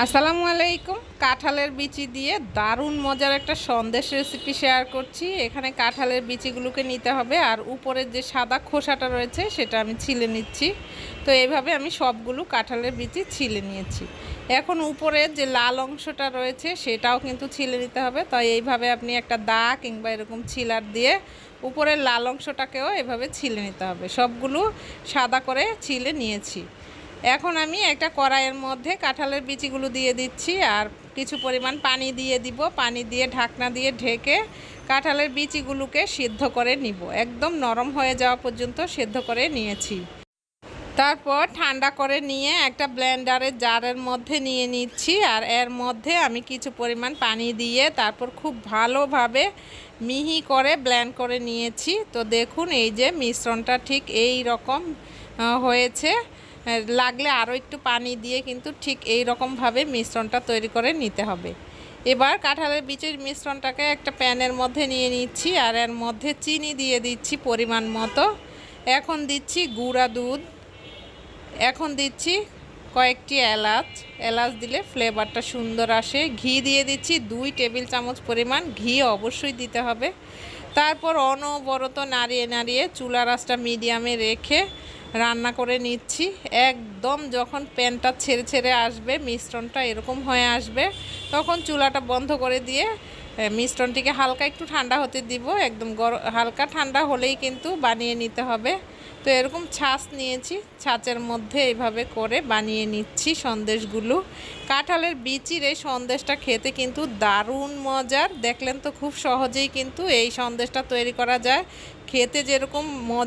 আসসালামু আলাইকুম। কাঁঠালের বিচি দিয়ে দারুণ মজার একটা সন্দেশ রেসিপি শেয়ার করছি। এখানে কাঁঠালের বিচিগুলোকে নিতে হবে আর উপরের যে সাদা খোসাটা রয়েছে সেটা আমি ছিলে নিচ্ছি। তো এইভাবে আমি সবগুলো কাঁঠালের বিচি ছিলে নিয়েছি। এখন উপরের যে লাল অংশটা রয়েছে সেটাও কিন্তু ছিলে নিতে হবে। তাই এইভাবে আপনি একটা দা কিংবা এরকম ছিলার দিয়ে উপরের লাল অংশটাকেও এভাবে ছিলে নিতে হবে। সবগুলো সাদা করে ছিলে নিয়েছি। এখন আমি একটা কড়াইয়ের মধ্যে কাঁঠালের বিচিগুলো দিয়ে দিচ্ছি আর কিছু পরিমাণ পানি দিয়ে দিব। পানি দিয়ে ঢাকনা দিয়ে ঢেকে কাঁঠালের বিচিগুলোকে সিদ্ধ করে নিব। একদম নরম হয়ে যাওয়া পর্যন্ত সিদ্ধ করে নিয়েছি। তারপর ঠান্ডা করে নিয়ে একটা ব্লেন্ডারের জারের মধ্যে নিয়ে নিচ্ছি আর এর মধ্যে আমি কিছু পরিমাণ পানি দিয়ে তারপর খুব ভালোভাবে মিহি করে ব্লেন্ড করে নিয়েছি। তো দেখুন এই যে মিশ্রণটা ঠিক এই রকম হয়েছে। লাগলে আরও একটু পানি দিয়ে কিন্তু ঠিক এই রকমভাবে মিশ্রণটা তৈরি করে নিতে হবে। এবার কাঁঠালের বিচির মিশ্রণটাকে একটা প্যানের মধ্যে নিয়ে নিচ্ছি আর এর মধ্যে চিনি দিয়ে দিচ্ছি পরিমাণ মতো। এখন দিচ্ছি গুঁড়া দুধ, এখন দিচ্ছি কয়েকটি এলাচ দিলে ফ্লেভারটা সুন্দর আসে। ঘি দিয়ে দিচ্ছি 2 টেবিল চামচ পরিমাণ, ঘি অবশ্যই দিতে হবে। তারপর অনবরত নাড়িয়ে নাড়িয়ে চুলার আঁচটা মিডিয়ামে রেখে রান্না করে নিচ্ছি। একদম যখন প্যানটা ছেড়ে ছেড়ে আসবে, মিশ্রণটা এরকম হয়ে আসবে, তখন চুলাটা বন্ধ করে দিয়ে মিশ্রণটিকে হালকা একটু ঠান্ডা হতে দিব। একদম হালকা ঠান্ডা হলেই কিন্তু বানিয়ে নিতে হবে। তো এরকম ছাঁচ নিয়েছি, ছাঁচের মধ্যে এইভাবে করে বানিয়ে নিচ্ছি সন্দেশগুলো। কাঁঠালের বিচির এই সন্দেশটা খেতে কিন্তু দারুণ মজার। দেখলেন তো খুব সহজেই কিন্তু এই সন্দেশটা তৈরি করা যায়। খেতে যেরকম মজা